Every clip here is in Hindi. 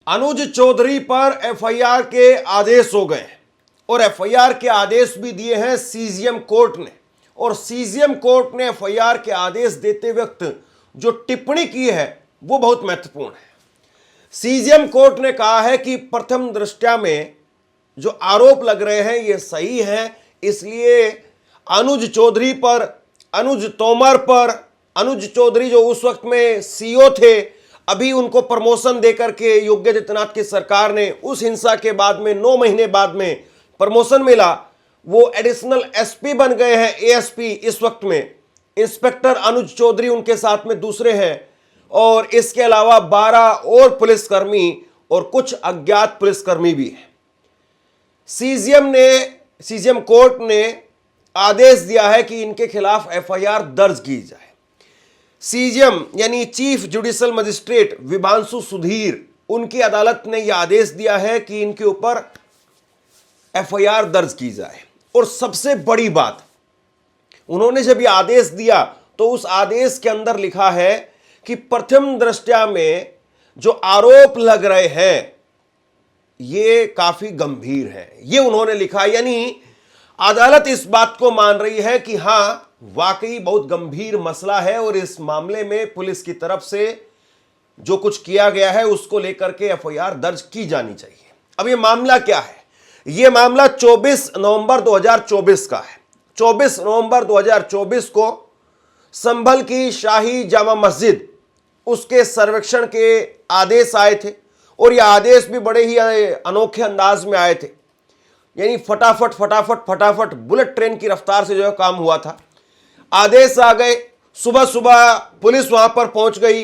अनुज चौधरी पर एफआईआर के आदेश हो गए और एफआईआर के आदेश भी दिए हैं सीजीएम कोर्ट ने। और सीजीएम कोर्ट ने एफआईआर के आदेश देते वक्त जो टिप्पणी की है वो बहुत महत्वपूर्ण है। सीजीएम कोर्ट ने कहा है कि प्रथम दृष्टया में जो आरोप लग रहे हैं ये सही हैं, इसलिए अनुज चौधरी पर, अनुज तोमर पर, अनुज चौधरी जो उस वक्त में सीईओ थे, अभी उनको प्रमोशन देकर के योगी आदित्यनाथ की सरकार ने उस हिंसा के बाद में 9 महीने बाद में प्रमोशन मिला, वो एडिशनल एसपी बन गए हैं, एएसपी इस वक्त में। इंस्पेक्टर अनुज चौधरी उनके साथ में दूसरे हैं और इसके अलावा 12 और पुलिसकर्मी और कुछ अज्ञात पुलिसकर्मी भी हैं। सीजीएम कोर्ट ने आदेश दिया है कि इनके खिलाफ एफआईआर दर्ज की जाए। सीजीएम यानी chief judicial magistrate Vibhanshu Sudhir, उनकी अदालत ने यह आदेश दिया है कि इनके ऊपर एफआईआर दर्ज की जाए। और सबसे बड़ी बात, उन्होंने जब यह आदेश दिया तो उस आदेश के अंदर लिखा है कि प्रथम दृष्टया में जो आरोप लग रहे हैं ये काफी गंभीर है, ये उन्होंने लिखा। यानी अदालत इस बात को मान रही है कि हां वाकई बहुत गंभीर मसला है और इस मामले में पुलिस की तरफ से जो कुछ किया गया है उसको लेकर के एफआईआर दर्ज की जानी चाहिए। अब ये मामला क्या है? ये मामला 24 नवंबर 2024 का है। 24 नवंबर 2024 को संभल की शाही जामा मस्जिद, उसके सर्वेक्षण के आदेश आए थे और ये आदेश भी बड़े ही अनोखे अंदाज में आए थे। यानी फटाफट फटाफट फटाफट बुलेट ट्रेन की रफ्तार से जो है काम हुआ था। आदेश आ गए, सुबह सुबह पुलिस वहां पर पहुंच गई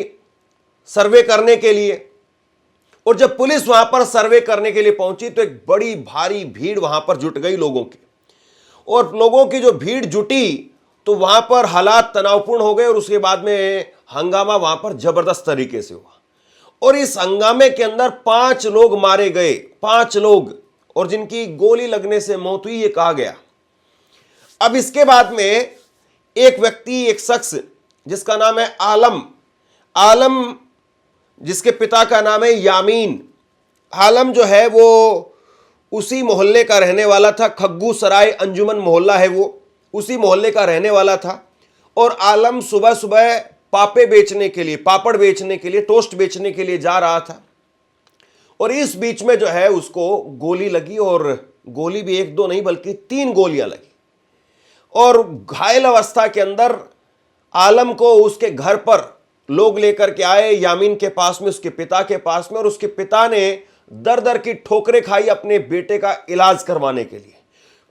सर्वे करने के लिए। और जब पुलिस वहां पर सर्वे करने के लिए पहुंची तो एक बड़ी भारी भीड़ वहां पर जुट गई लोगों की। और लोगों की जो भीड़ जुटी तो वहां पर हालात तनावपूर्ण हो गए और उसके बाद में हंगामा वहां पर जबरदस्त तरीके से हुआ। और इस हंगामे के अंदर 5 लोग मारे गए, 5 लोग, और जिनकी गोली लगने से मौत हुई ये कहा गया। अब इसके बाद में एक व्यक्ति, एक शख्स जिसका नाम है आलम, जिसके पिता का नाम है यामीन। आलम जो है वो उसी मोहल्ले का रहने वाला था, खग्गू सराय अंजुमन मोहल्ला है वो, उसी मोहल्ले का रहने वाला था। और आलम सुबह सुबह पापड़ बेचने के लिए, टोस्ट बेचने के लिए जा रहा था। और इस बीच में जो है उसको गोली लगी, और गोली भी 1-2 नहीं बल्कि 3 गोलियां लगी। और घायल अवस्था के अंदर आलम को उसके घर पर लोग लेकर के आए, यामीन के पास में, उसके पिता के पास में। और उसके पिता ने दर दर की ठोकरें खाई अपने बेटे का इलाज करवाने के लिए।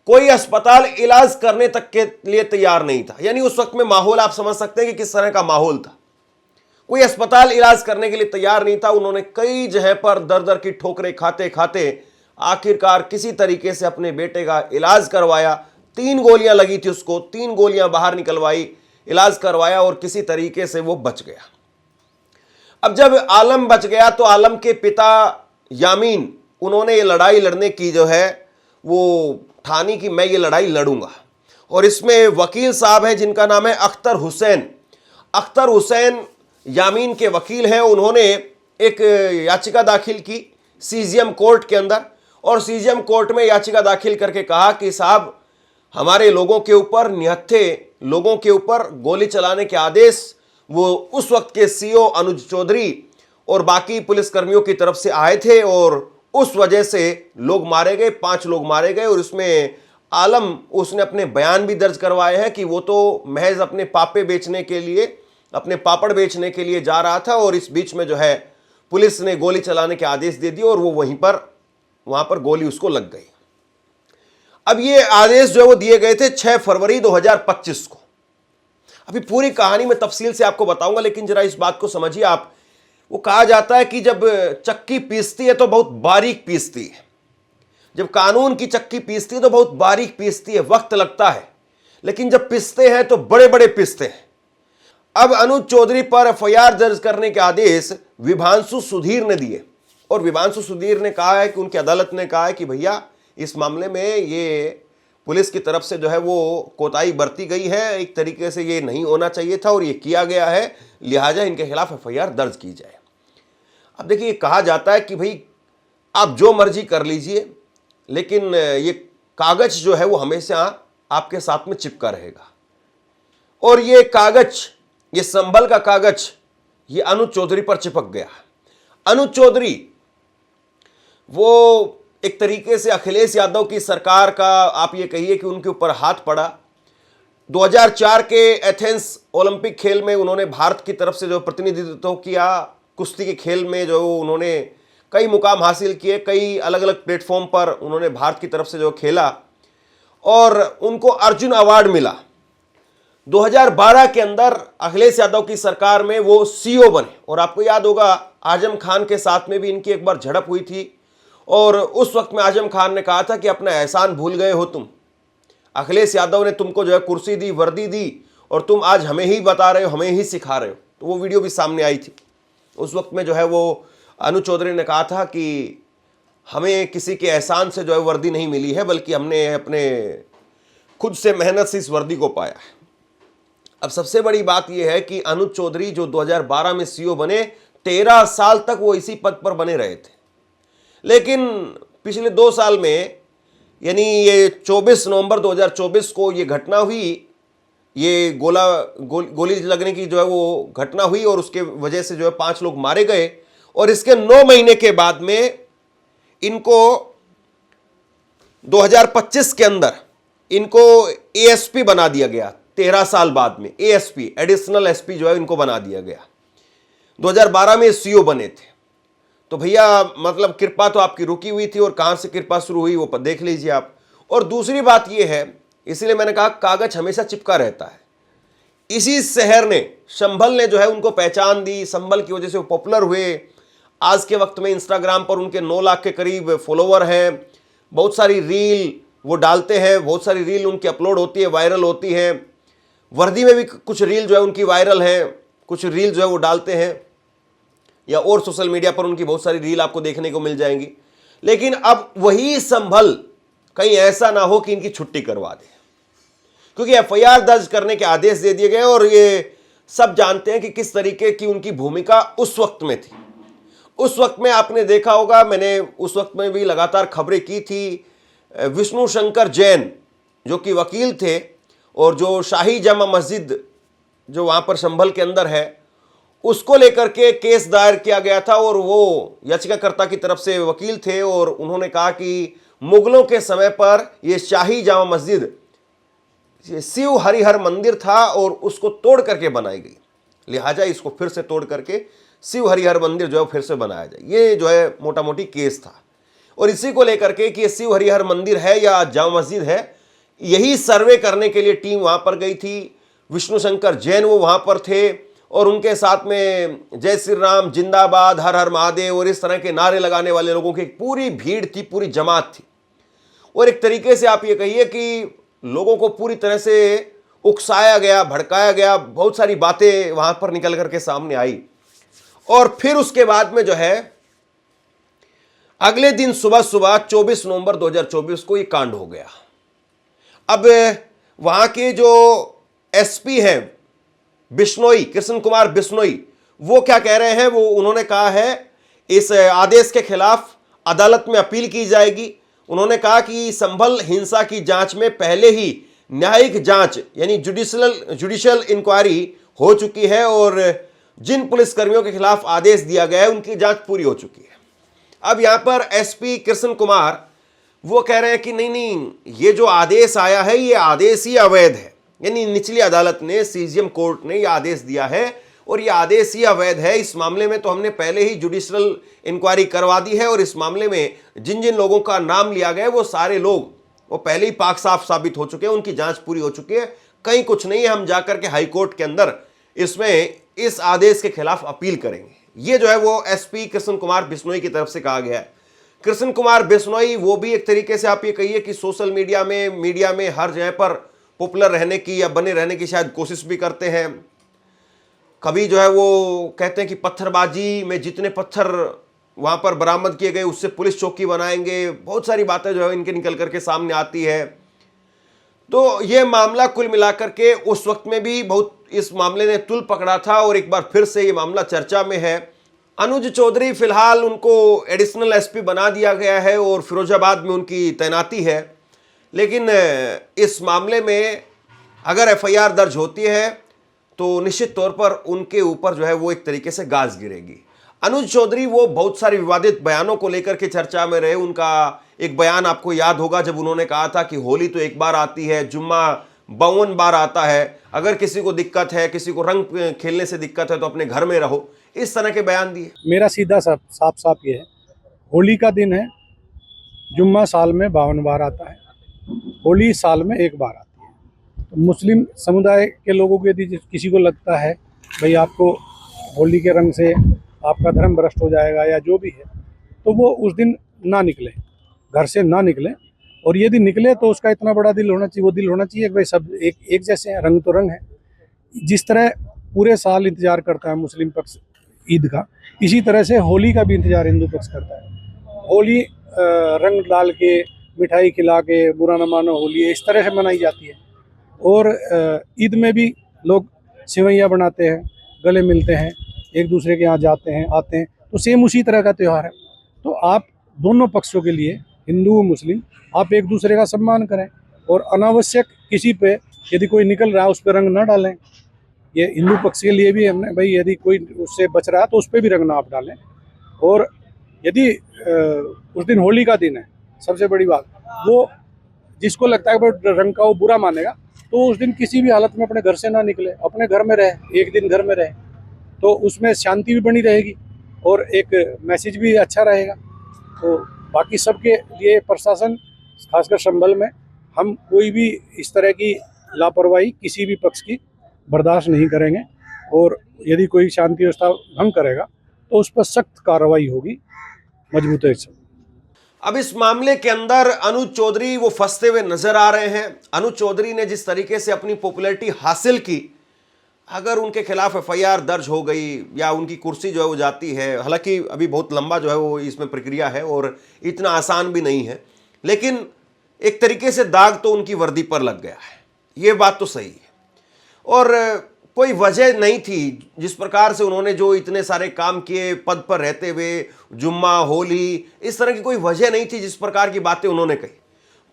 कोई अस्पताल इलाज करने तक के लिए तैयार नहीं था। यानी उस वक्त में माहौल आप समझ सकते हैं कि किस तरह का माहौल था। कोई अस्पताल इलाज करने के लिए तैयार नहीं था। उन्होंने कई जगह पर दर दर की ठोकरें खाते खाते आखिरकार किसी तरीके से अपने बेटे का इलाज करवाया। 3 गोलियां लगी थी उसको, 3 गोलियां बाहर निकलवाई, इलाज करवाया और किसी तरीके से वो बच गया। अब जब आलम बच गया तो आलम के पिता यामीन, उन्होंने ये लड़ाई लड़ने की जो है वो ठानी कि मैं ये लड़ाई लड़ूंगा। और इसमें वकील साहब हैं जिनका नाम है अख्तर हुसैन यामीन के वकील हैं। उन्होंने एक याचिका दाखिल की सीजीएम कोर्ट के अंदर, और सीजीएम कोर्ट में याचिका दाखिल करके कहा कि साहब हमारे लोगों के ऊपर, निहत्थे लोगों के ऊपर गोली चलाने के आदेश वो उस वक्त के सीईओ अनुज चौधरी और बाकी पुलिसकर्मियों की तरफ से आए थे और उस वजह से लोग मारे गए, 5 लोग मारे गए। और उसमें आलम, उसने अपने बयान भी दर्ज करवाए हैं कि वो तो महज अपने पापड़ बेचने के लिए जा रहा था और इस बीच में जो है पुलिस ने गोली चलाने के आदेश दे दिए और वो वहां पर गोली उसको लग गई। अब ये आदेश जो है वो दिए गए थे 6 फरवरी 2025 को। अभी पूरी कहानी में तफसील से आपको बताऊंगा, लेकिन जरा इस बात को समझिए आप। वो कहा जाता है कि जब चक्की पीसती है तो बहुत बारीक पीसती है। जब कानून की चक्की पीसती है तो बहुत बारीक पीसती है, वक्त लगता है, लेकिन जब पीसते हैं तो बड़े बड़े पीसते हैं। अब अनुज चौधरी पर एफआईआर दर्ज करने के आदेश विभांशु सुधीर ने दिए और विभांशु सुधीर ने कहा है कि उनकी अदालत ने कहा है कि भैया इस मामले में ये पुलिस की तरफ से जो है वो कोताही बरती गई है, एक तरीके से ये नहीं होना चाहिए था और ये किया गया है, लिहाजा इनके खिलाफ एफआईआर दर्ज की जाए। अब देखिए, कहा जाता है कि भाई आप जो मर्जी कर लीजिए, लेकिन ये कागज जो है वो हमेशा आपके साथ में चिपका रहेगा। और ये कागज, ये संभल का कागज, ये अनुज चौधरी पर चिपक गया। अनुज चौधरी वो एक तरीके से अखिलेश यादव की सरकार का, आप ये कहिए कि उनके ऊपर हाथ पड़ा। 2004 के एथेंस ओलंपिक खेल में उन्होंने भारत की तरफ से जो प्रतिनिधित्व किया, कुश्ती के खेल में जो उन्होंने कई मुकाम हासिल किए, कई अलग अलग प्लेटफॉर्म पर उन्होंने भारत की तरफ से जो खेला और उनको अर्जुन अवार्ड मिला। 2012 के अंदर अखिलेश यादव की सरकार में वो सीईओ बने और आपको याद होगा आजम खान के साथ में भी इनकी एक बार झड़प हुई थी और उस वक्त में आजम खान ने कहा था कि अपना एहसान भूल गए हो तुम। अखिलेश यादव ने तुमको जो है कुर्सी दी, वर्दी दी और तुम आज हमें ही बता रहे हो, हमें ही सिखा रहे हो। तो वो वीडियो भी सामने आई थी। उस वक्त में जो है वो अनुज चौधरी ने कहा था कि हमें किसी के एहसान से जो है वर्दी नहीं मिली है, बल्कि हमने अपने खुद से मेहनत से इस वर्दी को पाया है। अब सबसे बड़ी बात यह है कि अनुज चौधरी जो 2012 में सीईओ बने, 13 साल तक वो इसी पद पर बने रहे थे। लेकिन पिछले 2 साल में, यानी ये 24 नवंबर 2024 को ये घटना हुई, ये गोली लगने की जो है वो घटना हुई और उसके वजह से जो है 5 लोग मारे गए। और इसके 9 महीने के बाद में इनको 2025 के अंदर इनको एएसपी बना दिया गया। 13 साल बाद में एएसपी, एडिशनल एसपी जो है इनको बना दिया गया। 2012 में सीईओ बने थे। तो भैया मतलब कृपा तो आपकी रुकी हुई थी और कहां से कृपा शुरू हुई वो देख लीजिए आप। और दूसरी बात यह है, इसलिए मैंने कहा कागज हमेशा चिपका रहता है। इसी शहर ने, संभल ने जो है उनको पहचान दी, संभल की वजह से वो पॉपुलर हुए। आज के वक्त में इंस्टाग्राम पर उनके 9 लाख के करीब फॉलोवर हैं। बहुत सारी रील वो डालते हैं, बहुत सारी रील उनकी अपलोड होती है, वायरल होती है। वर्दी में भी कुछ रील जो है उनकी वायरल है, कुछ रील जो है वो डालते हैं, या और सोशल मीडिया पर उनकी बहुत सारी रील आपको देखने को मिल जाएंगी। लेकिन अब वही संभल कहीं ऐसा ना हो कि इनकी छुट्टी करवा दे, क्योंकि एफआईआर दर्ज करने के आदेश दे दिए गए और ये सब जानते हैं कि किस तरीके की उनकी भूमिका उस वक्त में थी। उस वक्त में आपने देखा होगा, मैंने उस वक्त में भी लगातार खबरें की थी, विष्णु शंकर जैन जो कि वकील थे और जो शाही जामा मस्जिद जो वहां पर संभल के अंदर है उसको लेकर के केस दायर किया गया था और वो याचिकाकर्ता की तरफ से वकील थे और उन्होंने कहा कि मुगलों के समय पर यह शाही जामा मस्जिद शिव हरिहर मंदिर था और उसको तोड़ करके बनाई गई, लिहाजा इसको फिर से तोड़ करके शिव हरिहर मंदिर जो है फिर से बनाया जाए। ये जो है मोटा मोटी केस था और इसी को लेकर के कि शिव हरिहर मंदिर है या जामा मस्जिद है, यही सर्वे करने के लिए टीम वहां पर गई थी। विष्णु शंकर जैन वो वहां पर थे और उनके साथ में जय श्री राम, जिंदाबाद, हर हर महादेव और इस तरह के नारे लगाने वाले लोगों की पूरी भीड़ थी, पूरी जमात थी। और एक तरीके से आप ये कहिए कि लोगों को पूरी तरह से उकसाया गया, भड़काया गया, बहुत सारी बातें वहां पर निकल करके सामने आई। और फिर उसके बाद में जो है अगले दिन सुबह सुबह 24 नवंबर 2024 को ये कांड हो गया। अब वहां के जो एसपी हैं बिश्नोई, कृष्ण कुमार बिश्नोई, वो क्या कह रहे हैं, वो उन्होंने कहा है इस आदेश के खिलाफ अदालत में अपील की जाएगी। उन्होंने कहा कि संभल हिंसा की जांच में पहले ही न्यायिक जांच यानी जुडिशियल इंक्वायरी हो चुकी है और जिन पुलिसकर्मियों के खिलाफ आदेश दिया गया है उनकी जांच पूरी हो चुकी है। अब यहां पर एसपी कृष्ण कुमार वो कह रहे हैं कि नहीं, ये जो आदेश आया है ये आदेश ही अवैध है, यानी निचली अदालत ने, सीजीएम कोर्ट ने ये आदेश दिया है और ये आदेश ही अवैध है। इस मामले में तो हमने पहले ही जुडिशियल इंक्वायरी करवा दी है और इस मामले में जिन जिन लोगों का नाम लिया गया है वो सारे लोग वो पहले ही पाक साफ साबित हो चुके हैं, उनकी जांच पूरी हो चुकी है, कहीं कुछ नहीं है, हम जाकर के हाई कोर्ट के अंदर इसमें इस आदेश के खिलाफ अपील करेंगे। ये जो है वो एसपी कृष्ण कुमार बिश्नोई की तरफ से कहा गया है। कृष्ण कुमार बिश्नोई वो भी एक तरीके से आप ये कहिए कि सोशल मीडिया में हर जगह पर पॉपुलर रहने की या बने रहने की शायद कोशिश भी करते हैं। कभी जो है वो कहते हैं कि पत्थरबाजी में जितने पत्थर वहां पर बरामद किए गए उससे पुलिस चौकी बनाएंगे, बहुत सारी बातें जो है इनके निकल करके सामने आती है। तो ये मामला कुल मिलाकर के उस वक्त में भी बहुत इस मामले ने तुल पकड़ा था और एक बार फिर से ये मामला चर्चा में है अनुज चौधरी फिलहाल उनको एडिशनल एसपी बना दिया गया है और फिरोजाबाद में उनकी तैनाती है। लेकिन इस मामले में अगर एफआईआर दर्ज होती है तो निश्चित तौर पर उनके ऊपर जो है वो एक तरीके से गाज गिरेगी। अनुज चौधरी वो बहुत सारे विवादित बयानों को लेकर के चर्चा में रहे। उनका एक बयान आपको याद होगा जब उन्होंने कहा था कि होली तो एक बार आती है, जुम्मा 52 बार आता है, अगर किसी को दिक्कत है, किसी को रंग खेलने से दिक्कत है तो अपने घर में रहो, इस तरह के बयान दिए। मेरा सीधा साफ ये है, होली का दिन है, जुम्मा साल में 52 बार आता है, होली साल में एक बार आती है। तो मुस्लिम समुदाय के लोगों को यदि किसी को लगता है भाई आपको होली के रंग से आपका धर्म भ्रष्ट हो जाएगा या जो भी है, तो वो उस दिन ना निकले, घर से ना निकले। और यदि निकले तो उसका इतना बड़ा दिल होना चाहिए, वो दिल होना चाहिए कि भाई सब एक जैसे हैं, रंग तो रंग है। जिस तरह पूरे साल इंतजार करता है मुस्लिम पक्ष ईद का, इसी तरह से होली का भी इंतजार हिंदू पक्ष करता है। होली रंग डाल के, मिठाई खिला के, बुरा न मानो होली, इस तरह से मनाई जाती है। और ईद में भी लोग सेवैयाँ बनाते हैं, गले मिलते हैं, एक दूसरे के यहाँ जाते हैं, आते हैं, तो सेम उसी तरह का त्यौहार है। तो आप दोनों पक्षों के लिए, हिंदू और मुस्लिम, आप एक दूसरे का सम्मान करें और अनावश्यक किसी पे यदि कोई निकल रहा है उस पर रंग ना डालें। ये हिंदू पक्ष के लिए भी हमने भाई यदि कोई उससे बच रहा है तो उस पर भी रंग ना आप डालें। और यदि उस दिन होली का दिन है, सबसे बड़ी बात, वो जिसको लगता है कि रंग का वो बुरा मानेगा, तो उस दिन किसी भी हालत में अपने घर से ना निकले, अपने घर में रहे, एक दिन घर में रहे, तो उसमें शांति भी बनी रहेगी और एक मैसेज भी अच्छा रहेगा। तो बाकी सबके लिए प्रशासन, खासकर संभल में, हम कोई भी इस तरह की लापरवाही किसी भी पक्ष की बर्दाश्त नहीं करेंगे। और यदि कोई शांति व्यवस्था भंग करेगा तो उस पर सख्त कार्रवाई होगी, मजबूती से। अब इस मामले के अंदर अनुज चौधरी वो फंसते हुए नजर आ रहे हैं। अनुज चौधरी ने जिस तरीके से अपनी पॉपुलैरिटी हासिल की, अगर उनके खिलाफ एफआईआर दर्ज हो गई या उनकी कुर्सी जो है वो जाती है, हालांकि अभी बहुत लंबा जो है वो इसमें प्रक्रिया है और इतना आसान भी नहीं है, लेकिन एक तरीके से दाग तो उनकी वर्दी पर लग गया है, ये बात तो सही है। और कोई वजह नहीं थी, जिस प्रकार से उन्होंने जो इतने सारे काम किए पद पर रहते हुए, जुम्मा, होली, इस तरह की कोई वजह नहीं थी जिस प्रकार की बातें उन्होंने कही।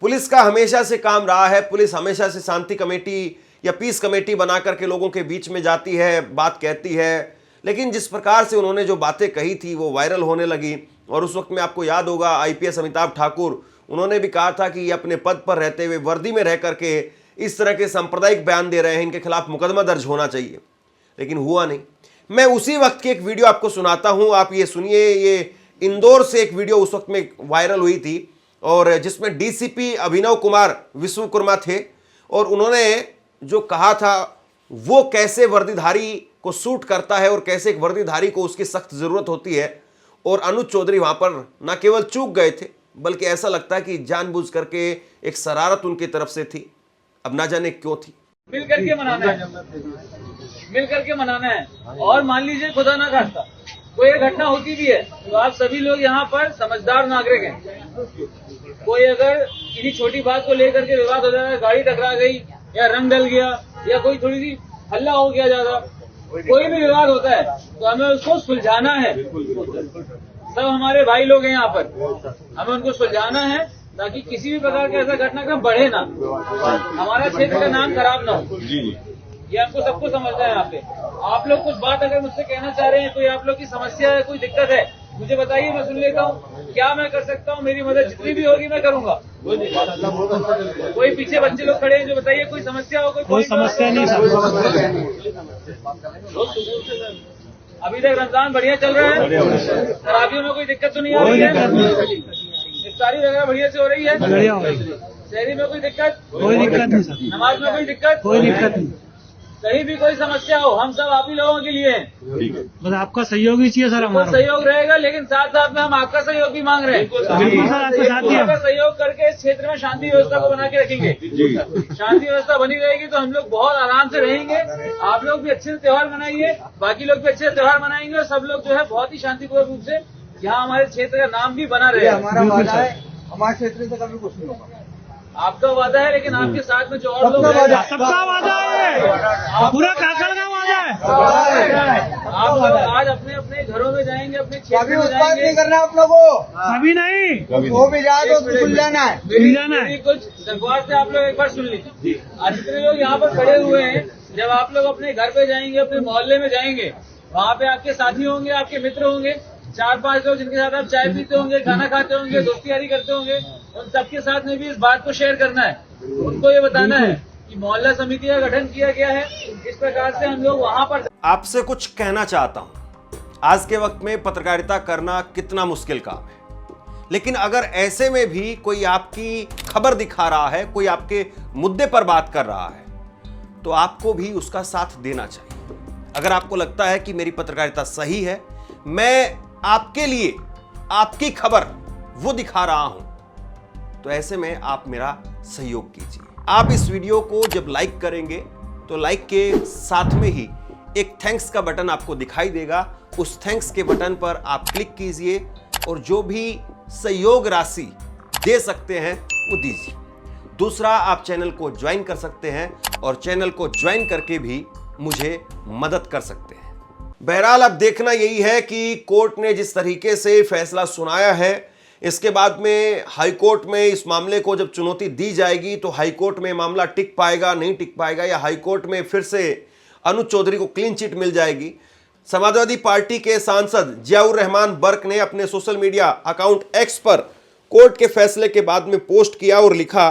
पुलिस का हमेशा से काम रहा है, पुलिस हमेशा से शांति कमेटी या पीस कमेटी बना करके लोगों के बीच में जाती है, बात कहती है, लेकिन जिस प्रकार से उन्होंने जो बातें कही थी वो वायरल होने लगी। और उस वक्त में आपको याद होगा आईपीएस अमिताभ ठाकुर, उन्होंने भी कहा था कि ये अपने पद पर रहते हुए वर्दी में रह करके इस तरह के सांप्रदायिक बयान दे रहे हैं, इनके खिलाफ मुकदमा दर्ज होना चाहिए, लेकिन हुआ नहीं। मैं उसी वक्त की एक वीडियो आपको सुनाता हूं, आप ये सुनिए। ये इंदौर से एक वीडियो उस वक्त में वायरल हुई थी और जिसमें डीसीपी अभिनव कुमार विश्वकर्मा थे और उन्होंने जो कहा था वो कैसे वर्दीधारी को सूट करता है और कैसे एक वर्दीधारी को उसकी सख्त जरूरत होती है। और अनुज चौधरी वहां पर न केवल चूक गए थे, बल्कि ऐसा लगता है कि जानबूझ करके एक शरारत उनकी तरफ से थी, अब ना जाने क्यों थी। मिल करके मनाना है, मिल करके मनाना है। और मान लीजिए खुदा ना खास्ता कोई एक घटना होती भी है तो आप सभी लोग यहाँ पर समझदार नागरिक हैं। कोई अगर किसी छोटी बात को लेकर के विवाद हो जाए, गाड़ी टकरा गई या रंग डल गया या कोई थोड़ी सी हल्ला हो गया ज्यादा, कोई भी विवाद होता है तो हमें उसको सुलझाना है। सब हमारे भाई लोग हैं यहाँ पर, हमें उनको सुलझाना है ताकि किसी भी प्रकार का ऐसा घटनाक्रम बढ़े ना, हमारा क्षेत्र का नाम खराब ना हो। ये हमको सबको समझना है। यहाँ पे आप लोग कुछ बात अगर मुझसे कहना चाह रहे हैं, कोई आप लोग की समस्या है, कोई दिक्कत है, मुझे बताइए, मैं सुन लेता हूँ। क्या मैं कर सकता हूँ, मेरी मदद जितनी भी होगी मैं करूंगा। कोई पीछे बच्चे लोग खड़े हैं जो बताइए कोई समस्या हो, कोई समस्या नहीं। अभी तक रमजान बढ़िया चल रहा है, शराबियों में कोई दिक्कत तो नहीं आ रही है, इफ्तारी वगैरह बढ़िया से हो रही है, शहरी में कोई दिक्कत नहीं, नमाज में कोई दिक्कत नहीं, कहीं भी कोई समस्या हो, हम सब आप ही लोगों के लिए हैं। बस आपका सहयोग ही चाहिए सर, हमारा सहयोग रहेगा, लेकिन साथ साथ में हम आपका सहयोग भी मांग रहे हैं। बिल्कुल सर, आपके साथ ही आपका सहयोग करके इस क्षेत्र में शांति व्यवस्था को बना के रखेंगे। शांति व्यवस्था बनी रहेगी तो हम लोग बहुत आराम से रहेंगे। आप लोग भी अच्छे से त्योहार मनाइए, बाकी लोग भी अच्छे से त्योहार मनाएंगे और सब लोग जो है बहुत ही शांतिपूर्ण रूप से यहाँ हमारे क्षेत्र का नाम भी बना रहे। हमारा वादा है, हमारे क्षेत्र से कभी कुछ नहीं होगा। आपका वादा है, लेकिन आपके साथ में जो और लोग सबका वादा है, पूरा काकड़ का वादा है। आप लोग आज अपने अपने घरों में जाएंगे, अपने कभी क्षेत्र में उत्पाद नहीं जाएंगे। करना आप लोगों को। अभी नहीं, वो भी जाए तो खुल जाना है। मेरी कुछ दरख्वास्त है, आप लोग एक बार सुन लीजिए। आज जितने लोग यहाँ पर खड़े हुए हैं, जब आप लोग अपने घर पे जाएंगे, अपने मोहल्ले में जाएंगे, वहाँ पे आपके साथी होंगे, आपके मित्र होंगे, 4-5 लोग जिनके साथ आप चाय पीते होंगे, खाना खाते होंगे, दोस्ती यारी करते होंगे, उन सबके साथ में भी इस बात को शेयर करना है। उनको ये बताना है कि मोहल्ला समिति का गठन किया गया है, इस प्रकार से हम लोग वहाँ पर। आपसे कुछ कहना चाहता हूं। आज के वक्त में पत्रकारिता करना कितना मुश्किल काम है, लेकिन अगर ऐसे में भी कोई आपकी खबर दिखा रहा है, कोई आपके मुद्दे पर बात कर रहा है, तो आपको भी उसका साथ देना चाहिए। अगर आपको लगता है कि मेरी पत्रकारिता सही है, मैं आपके लिए आपकी खबर वो दिखा रहा हूं, तो ऐसे में आप मेरा सहयोग कीजिए। आप इस वीडियो को जब लाइक करेंगे तो लाइक के साथ में ही एक थैंक्स का बटन आपको दिखाई देगा। उस थैंक्स के बटन पर आप क्लिक कीजिए और जो भी सहयोग राशि दे सकते हैं वो दीजिए। दूसरा, आप चैनल को ज्वाइन कर सकते हैं और चैनल को ज्वाइन करके भी मुझे मदद कर सकते हैं। बहरहाल अब देखना यही है कि कोर्ट ने जिस तरीके से फैसला सुनाया है, इसके बाद में हाई कोर्ट में इस मामले को जब चुनौती दी जाएगी तो हाई कोर्ट में मामला टिक पाएगा, नहीं टिक पाएगा, या हाई कोर्ट में फिर से अनुज चौधरी को क्लीन चिट मिल जाएगी। समाजवादी पार्टी के सांसद जियाउर रहमान बर्क ने अपने सोशल मीडिया अकाउंट एक्स पर कोर्ट के फैसले के बाद में पोस्ट किया और लिखा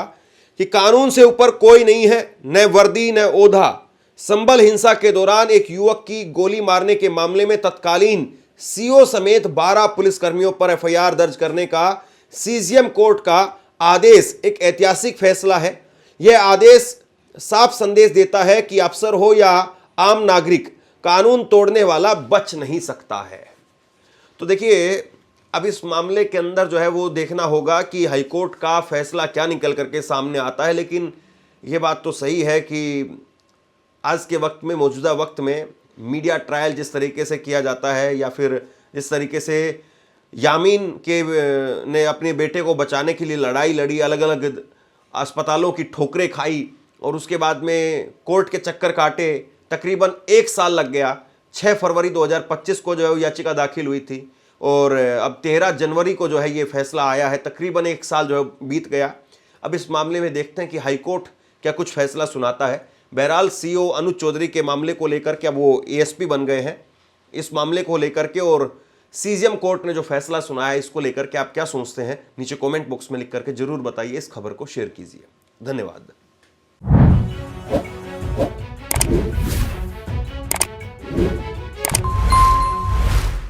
कि कानून से ऊपर कोई नहीं है, न वर्दी न ओधा। संभल हिंसा के दौरान एक युवक की गोली मारने के मामले में तत्कालीन सीओ समेत 12 पुलिसकर्मियों पर एफआईआर दर्ज करने का सीजीएम कोर्ट का आदेश एक ऐतिहासिक फैसला है। यह आदेश साफ संदेश देता है कि अफसर हो या आम नागरिक, कानून तोड़ने वाला बच नहीं सकता है। तो देखिए, अब इस मामले के अंदर जो है वो देखना होगा कि हाईकोर्ट का फैसला क्या निकल करके सामने आता है। लेकिन यह बात तो सही है कि आज के वक्त में, मौजूदा वक्त में मीडिया ट्रायल जिस तरीके से किया जाता है, या फिर जिस तरीके से यामीन के ने अपने बेटे को बचाने के लिए लड़ाई लड़ी, अलग अलग अस्पतालों की ठोकरें खाई और उसके बाद में कोर्ट के चक्कर काटे, तकरीबन 1 साल लग गया। 6 फरवरी 2025 को जो है वो याचिका दाखिल हुई थी और अब 13 जनवरी को जो है ये फैसला आया है। तकरीबन 1 साल जो है बीत गया। अब इस मामले में देखते हैं कि हाईकोर्ट क्या कुछ फैसला सुनाता है। बहरहाल सीओ अनुज चौधरी के मामले को लेकर के अब वो एएसपी बन गए हैं। इस मामले को लेकर के और सीजीएम कोर्ट ने जो फैसला सुनाया है, इसको लेकर के आप क्या सोचते हैं, नीचे कमेंट बॉक्स में लिख करके जरूर बताइए। इस खबर को शेयर कीजिए। धन्यवाद।